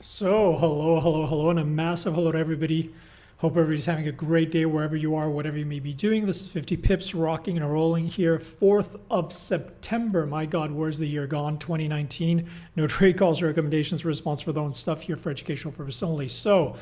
So, hello, and a massive hello to everybody. Hope everybody's having a great day wherever you are, whatever you may be doing. This is 50 Pips rocking and rolling here. 4th of September. My God, where's the year gone? 2019. No trade calls or recommendations, response for their own stuff here for educational purpose only. So,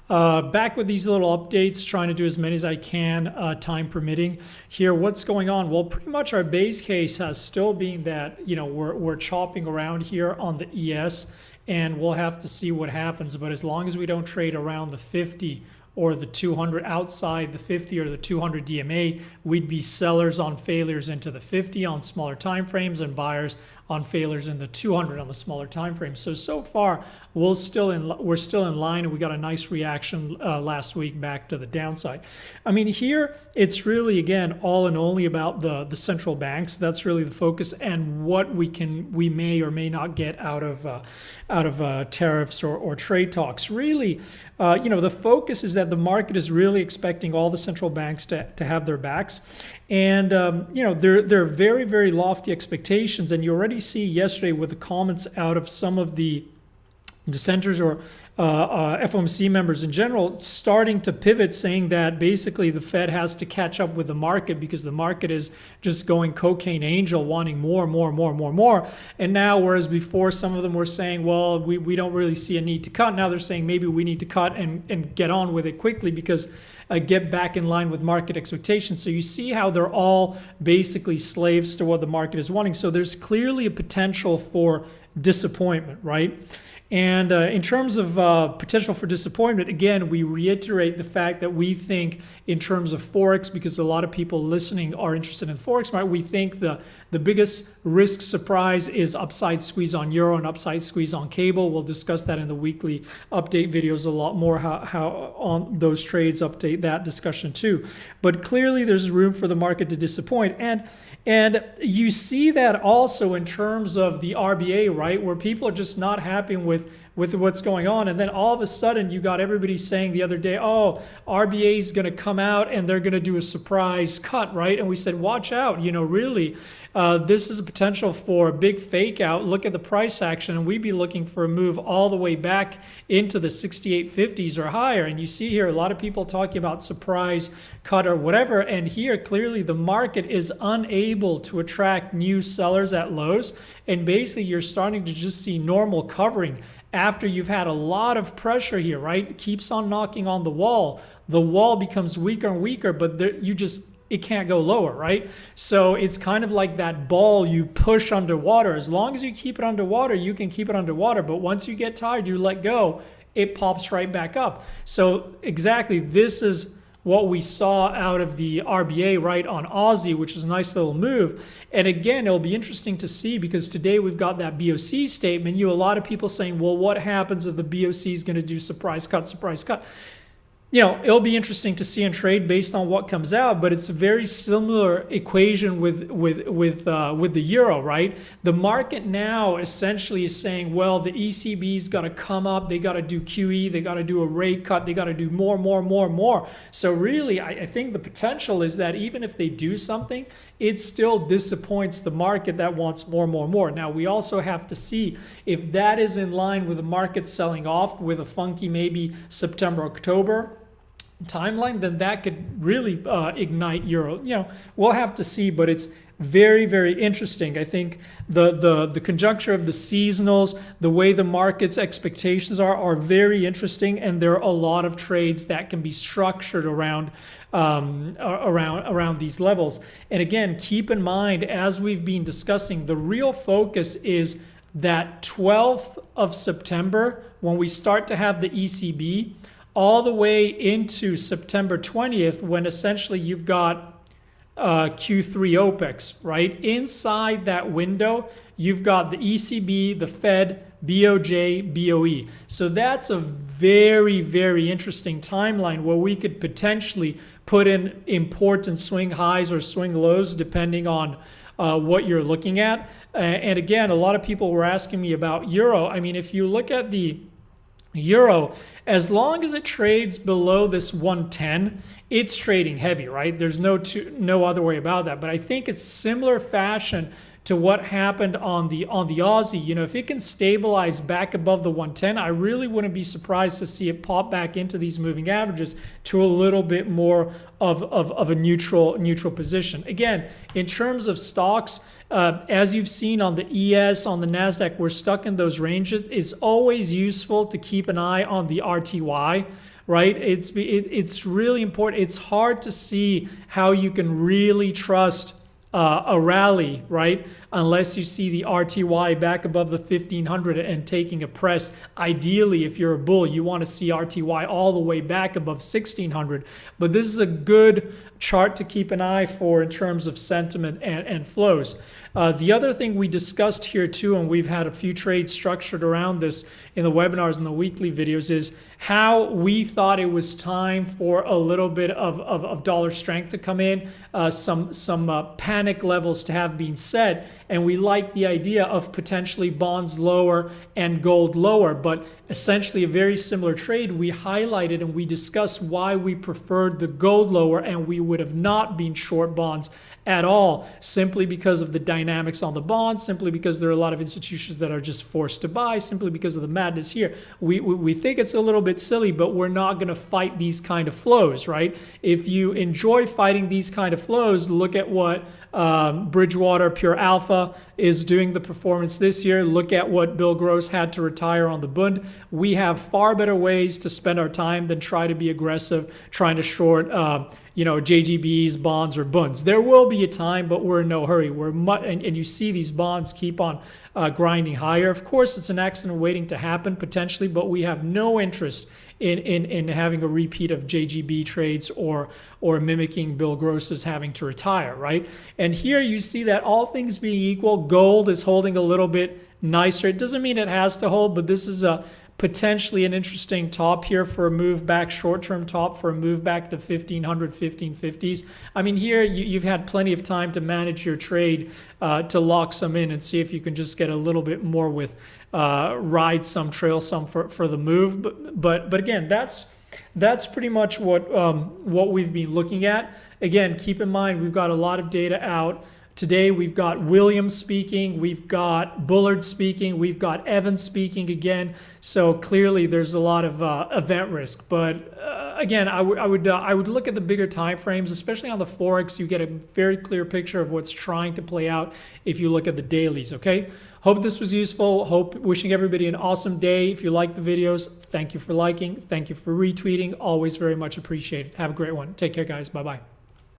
back with these little updates, trying to do as many as I can, time permitting. Here, what's going on? Well, pretty much our base case has still been that, we're chopping around here on the ES, and we'll have to see what happens. But as long as we don't trade around the 50 or the 200, outside the 50 or the 200 DMA, we'd be sellers on failures into the 50 on smaller time frames and buyers on failures in the 200 on the smaller time frame. So far we're still in line, and we got a nice reaction last week back to the downside. I mean, here it's really again all and only about the central banks. That's really the focus, and what we may or may not get out of tariffs or trade talks. Really, the focus is that the market is really expecting all the central banks to have their backs. And, they're very, very lofty expectations. And you already see yesterday with the comments out of some of the dissenters or FOMC members in general starting to pivot, saying that basically the Fed has to catch up with the market because the market is just going cocaine angel, wanting more. And now, whereas before some of them were saying, well, we don't really see a need to cut, now they're saying maybe we need to cut and get on with it quickly because get back in line with market expectations. So you see how they're all basically slaves to what the market is wanting. So there's clearly a potential for disappointment, right? And in terms of potential for disappointment, again, we reiterate the fact that we think in terms of Forex, because a lot of people listening are interested in Forex, right? We think the biggest risk surprise is upside squeeze on euro and upside squeeze on cable. We'll discuss that in the weekly update videos a lot more, how on those trades update that discussion too. But clearly there's room for the market to disappoint. And you see that also in terms of the RBA, right? Where people are just not happy with what's going on. And then all of a sudden you got everybody saying the other day, oh, RBA is going to come out and they're going to do a surprise cut, right? And we said, watch out, really. This is a potential for a big fake out. Look at the price action, and we'd be looking for a move all the way back into the 68.50s or higher. And you see here a lot of people talking about surprise cut or whatever. And here clearly the market is unable to attract new sellers at lows. And basically you're starting to just see normal covering after you've had a lot of pressure here, right? It keeps on knocking on the wall. The wall becomes weaker and weaker, but it can't go lower, right? So it's kind of like that ball you push underwater. As long as you keep it underwater, you can keep it underwater. But once you get tired, you let go, it pops right back up. So exactly, this is what we saw out of the RBA, right, on Aussie, which is a nice little move. And again, it'll be interesting to see, because today we've got that BOC statement. A lot of people saying, well, what happens if the BOC is going to do surprise cut? It'll be interesting to see and trade based on what comes out, but it's a very similar equation with the euro, right? The market now essentially is saying, well, the ECB's got to come up, they got to do QE, they got to do a rate cut, they got to do more. So really, I think the potential is that even if they do something, it still disappoints the market that wants more. Now, we also have to see if that is in line with the market selling off with a funky maybe September, October timeline, then that could really ignite euro. We'll have to see, but it's very, very interesting. I think the conjuncture of the seasonals, the way the market's expectations are very interesting, and there are a lot of trades that can be structured around these levels. And again, keep in mind, as we've been discussing, the real focus is that 12th of September when we start to have the ECB, all the way into September 20th, when essentially you've got Q3 OPEX, right? Inside that window, you've got the ECB, the Fed, BOJ, BOE. So that's a very, very interesting timeline where we could potentially put in important swing highs or swing lows depending on what you're looking at. And again, a lot of people were asking me about euro. I mean, if you look at the euro, as long as it trades below this 110, it's trading heavy, right? There's no other way about that. But I think it's similar fashion to what happened on the Aussie. You know, if it can stabilize back above the 110, I really wouldn't be surprised to see it pop back into these moving averages to a little bit more of a neutral position. Again, in terms of stocks, as you've seen on the ES, on the NASDAQ, we're stuck in those ranges. It's always useful to keep an eye on the RTY, right? It's really important. It's hard to see how you can really trust a rally, right? Unless you see the RTY back above the 1500 and taking a press. Ideally, if you're a bull, you want to see RTY all the way back above 1600. But this is a good chart to keep an eye for in terms of sentiment and flows. The other thing we discussed here too, and we've had a few trades structured around this in the webinars and the weekly videos, is how we thought it was time for a little bit of dollar strength to come in, some panic levels to have been set, and we like the idea of potentially bonds lower and gold lower, but essentially a very similar trade. We highlighted and we discussed why we preferred the gold lower, and we would have not been short bonds at all, simply because of the dynamics on the bonds, simply because there are a lot of institutions that are just forced to buy, simply because of the madness here. We think it's a little bit silly, but we're not going to fight these kind of flows, right? If you enjoy fighting these kind of flows, look at what Bridgewater Pure Alpha is doing the performance this year. Look at what Bill Gross had to retire on the Bund. We have far better ways to spend our time than try to be aggressive, trying to short JGBs, bonds, or bunds. There will be a time, but we're in no hurry. And you see these bonds keep on grinding higher. Of course, it's an accident waiting to happen potentially, but we have no interest in having a repeat of JGB trades or mimicking Bill Gross's having to retire, right? And here you see that all things being equal, gold is holding a little bit nicer. It doesn't mean it has to hold, but this is potentially an interesting top here for a move back, short-term top for a move back to 1500, 1550s. I mean, here you've had plenty of time to manage your trade, to lock some in and see if you can just get a little bit more with ride some, trail some for the move. But again, that's pretty much what we've been looking at. Again, keep in mind, we've got a lot of data out. Today, we've got Williams speaking, we've got Bullard speaking, we've got Evans speaking again. So clearly, there's a lot of event risk. But again, I would look at the bigger time frames, especially on the Forex. You get a very clear picture of what's trying to play out if you look at the dailies. Okay. Hope this was useful. Wishing everybody an awesome day. If you like the videos, thank you for liking. Thank you for retweeting. Always very much appreciated. Have a great one. Take care, guys. Bye bye.